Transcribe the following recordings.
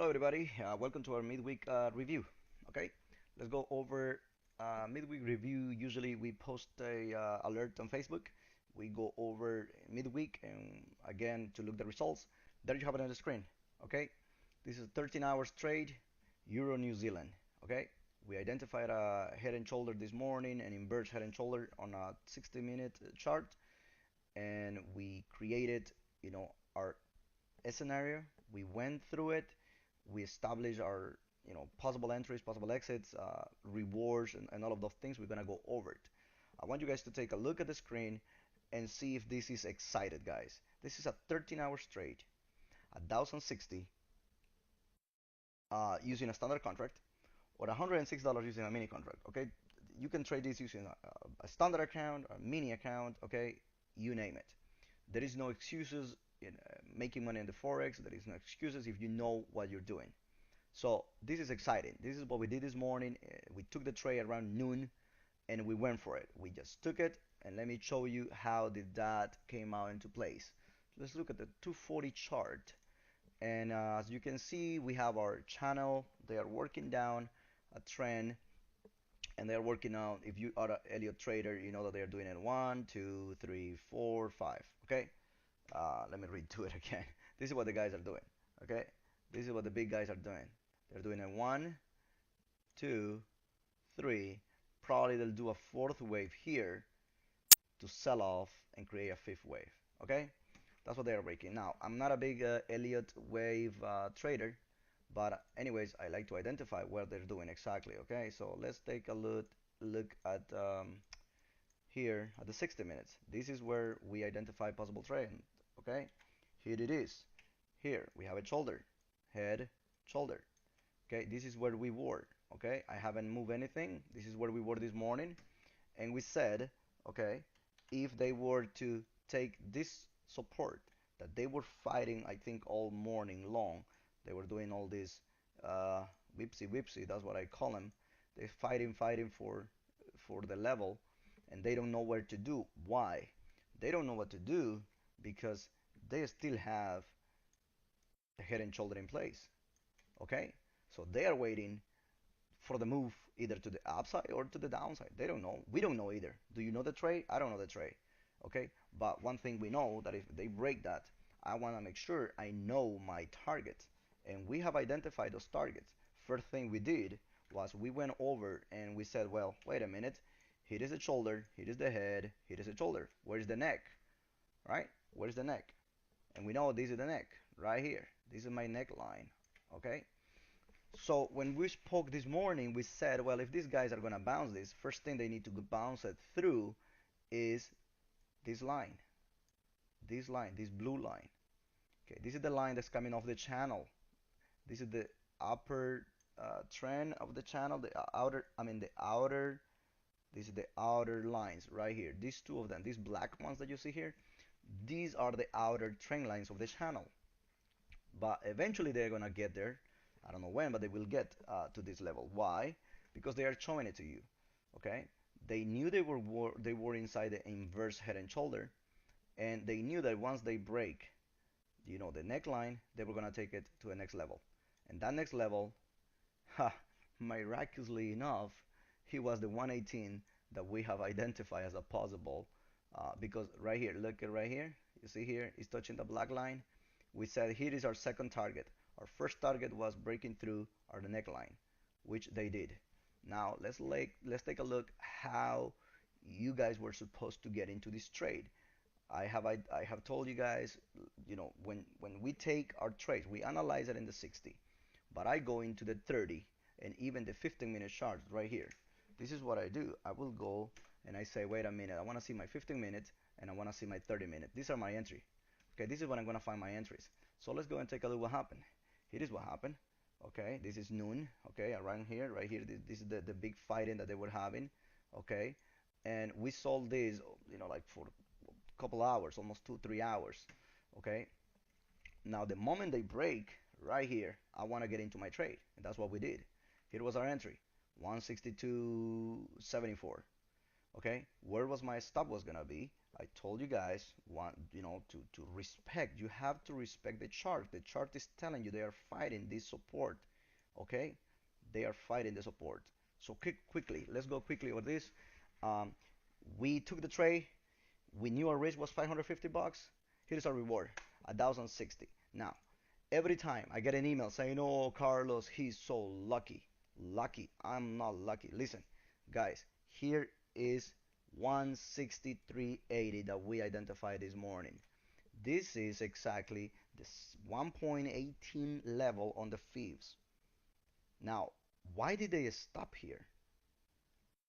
Hello, everybody. Welcome to our midweek review. Okay, let's go over midweek review. Usually, we post a alert on Facebook. We go over midweek and again to look the results. There you have it on the screen. Okay, this is 13 hours trade, Euro New Zealand. Okay, we identified a head and shoulder this morning, an inverse head and shoulder on a 60-minute chart, and we created, our scenario. We went through it. We established our, possible entries, possible exits, rewards, and all of those things. We're gonna go over it. I want you guys to take a look at the screen and see if this is excited, guys. This is a 13-hour trade, 1,060 using a standard contract, or $106 using a mini contract. Okay, you can trade this using a standard account, a mini account. Okay, you name it. There is no excuses in making money in the forex. There is no excuses if you know what you're doing. So this is exciting. This is what we did this morning. We took the trade around noon and we went for it. We just took it, and let me show you how did that came out into place. Let's look at the 240 chart, and as you can see, we have our channel. They are working down a trend, and they're working out. If you are an Elliott trader, you know that they're doing it 1, 2, 3, 4, 5. Okay, let me read to it again. This is what the guys are doing. Okay, this is what the big guys are doing. They're doing a 1, 2, 3. Probably they'll do a fourth wave here to sell off and create a fifth wave. Okay, that's what they're breaking. Now, I'm not a big Elliott wave trader, but anyways, I like to identify what they're doing exactly. Okay, so let's take a look at here at the 60 minutes. This is where we identify possible trend. Okay, here it is. Here we have a shoulder, head, shoulder. Okay, this is where we were. Okay, I haven't moved anything. This is where we were this morning, and we said, okay, if they were to take this support that they were fighting, I think all morning long, they were doing all this whipsy whipsy. That's what I call them. They're fighting for the level, and they don't know where to do. Why? They don't know what to do because they still have the head and shoulder in place. Okay, so they are waiting for the move either to the upside or to the downside. They don't know. We don't know either. Do you know the trade? I don't know the trade. Okay, but one thing we know that if they break that, I want to make sure I know my target, and we have identified those targets. First thing we did was we went over and we said, well, wait a minute, here is the shoulder, here is the head, here is the shoulder, where's the neck, right? Where's the neck? And we know this is the neck right here. This is my neckline. Okay, so when we spoke this morning, we said, well, if these guys are going to bounce this, first thing they need to bounce it through is this line, this blue line. Okay, this is the line that's coming off the channel. This is the upper trend of the channel, the outer, this is the outer lines right here. These two of them, these black ones that you see here, these are the outer trend lines of the channel. But eventually they're going to get there. I don't know when, but they will get to this level. Why? Because they are showing it to you. Okay, they knew they were inside the inverse head and shoulder, and they knew that once they break, the neckline, they were gonna take it to the next level. And that next level, ha, miraculously enough, he was the 118 that we have identified as a possible. Because right here, look at right here, you see here, it's touching the black line. We said here is our second target. Our first target was breaking through our neckline, which they did. Now let's take a look how you guys were supposed to get into this trade. I have told you guys, when we take our trades, we analyze it in the 60, but I go into the 30 and even the 15-minute charts right here. This is what I do. I will go and I say, wait a minute, I want to see my 15 minutes and I want to see my 30 minutes. These are my entry. Okay, this is when I'm going to find my entries. So let's go and take a look what happened. Here is what happened. Okay, this is noon. Okay, around here, right here, this is the big fighting that they were having. Okay, and we sold this, like for a couple hours, almost 2 3 hours. Okay, now the moment they break right here, I want to get into my trade, and that's what we did. Here was our entry, 162.74. Okay, where was my stop was gonna be? I told you guys, to respect. You have to respect the chart. The chart is telling you they are fighting this support. Okay, they are fighting the support. So quickly, let's go quickly over this. Um, we took the trade. We knew our risk was 550 bucks. Here's our reward, 1,060. Now, every time I get an email saying, "Oh, Carlos, he's so lucky." Lucky? I'm not lucky. Listen, guys, here is 163.80 that we identified this morning. This is exactly this 1.18 level on the fibs. Now, why did they stop here?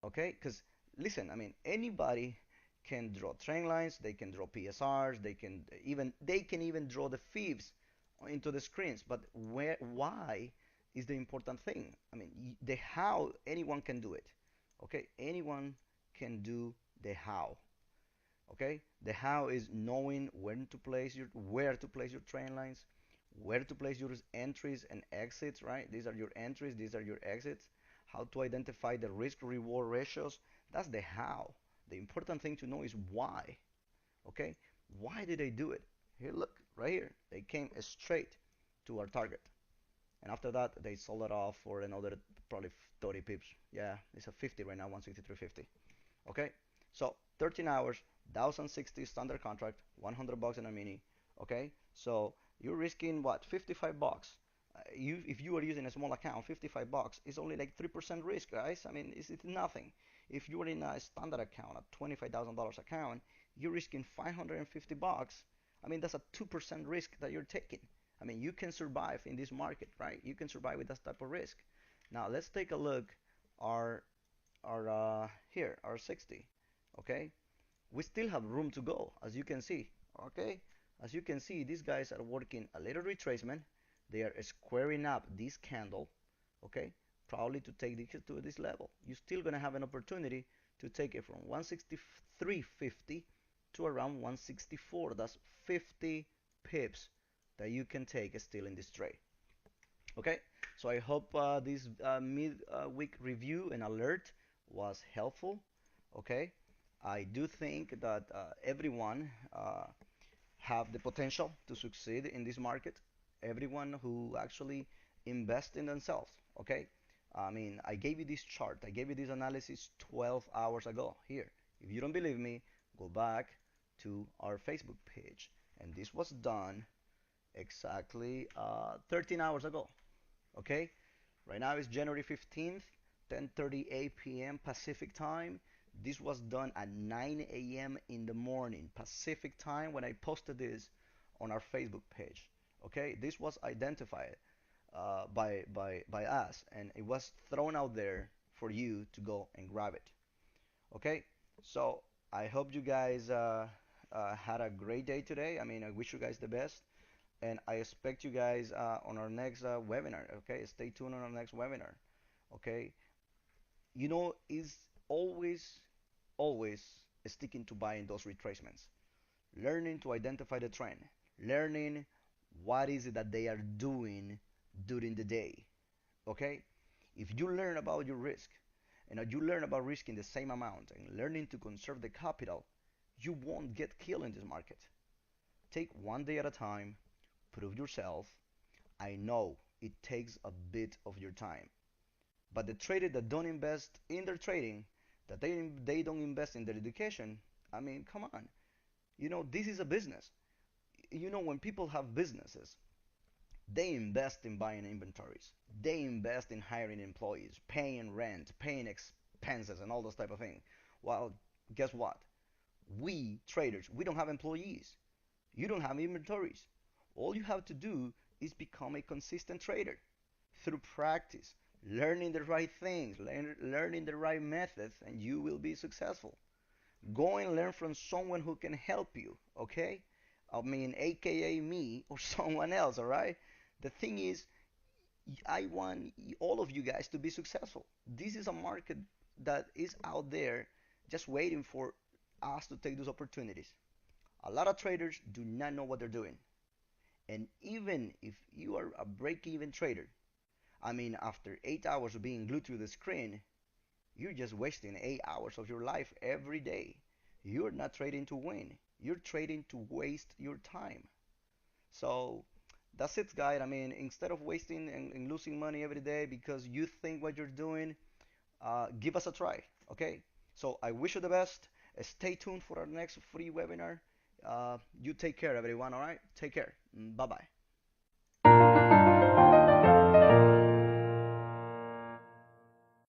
Okay, because listen, I mean, anybody can draw trend lines, they can draw PSRs, they can even draw the fibs into the screens. But why is the important thing? I mean, the how, anyone can do it. Okay, anyone can do the how. Okay, the how is knowing where to place your trend lines, where to place your entries and exits, right? These are your entries, these are your exits. How to identify the risk reward ratios. That's the how. The important thing to know is why. Okay, why did they do it? Here, look, right here, they came straight to our target, and after that they sold it off for another probably 30 pips. Yeah, it's a 50 right now, 163.50. Okay, so 13 hours, 1,060 standard contract, 100 bucks in a mini. Okay, so you're risking what, 55 bucks. If you are using a small account, 55 bucks is only like 3% risk, guys. I mean, it's nothing. If you are in a standard account, a $25,000 account, you're risking 550 bucks. I mean, that's a 2% risk that you're taking. I mean, you can survive in this market, right? You can survive with that type of risk. Now let's take a look our here our 60. Okay, we still have room to go, as you can see. Okay, as you can see, these guys are working a little retracement. They are squaring up this candle. Okay, probably to take this to this level. You're still gonna have an opportunity to take it from 163.50 to around 164. That's 50 pips that you can take still in this trade. Okay, so I hope this mid-week review and alert was helpful. Okay, I do think that everyone have the potential to succeed in this market. Everyone who actually invest in themselves. Okay, I mean, I gave you this chart, I gave you this analysis 12 hours ago. Here, if you don't believe me, go back to our Facebook page, and this was done exactly 13 hours ago. Okay, right now is January 15th, 10:38 p.m. Pacific time. This was done at 9 a.m. in the morning Pacific time when I posted this on our Facebook page. Okay, this was identified by us, and it was thrown out there for you to go and grab it. Okay, so I hope you guys had a great day today. I mean, I wish you guys the best, and I expect you guys on our next webinar. Okay, stay tuned on our next webinar. Okay, is always sticking to buying those retracements, learning to identify the trend, learning what is it that they are doing during the day. Okay, if you learn about your risk and you learn about risking the same amount and learning to conserve the capital, you won't get killed in this market. Take one day at a time, prove yourself. I know it takes a bit of your time, but the traders that don't invest in their trading, that they don't invest in their education, I mean, come on. This is a business. When people have businesses, they invest in buying inventories. They invest in hiring employees, paying rent, paying expenses, and all those type of things. Well, guess what? We traders, we don't have employees. You don't have inventories. All you have to do is become a consistent trader through practice, learning the right things, learning the right methods, and you will be successful. Go and learn from someone who can help you, okay? I mean, AKA me or someone else, all right? The thing is, I want all of you guys to be successful. This is a market that is out there just waiting for us to take those opportunities. A lot of traders do not know what they're doing. And even if you are a break-even trader, I mean, after 8 hours of being glued to the screen, you're just wasting 8 hours of your life every day. you're not trading to win. You're trading to waste your time. So that's it, guys. I mean, instead of wasting and losing money every day because you think what you're doing, give us a try. Okay. So I wish you the best. Stay tuned for our next free webinar. You take care, everyone. All right. Take care. Bye bye.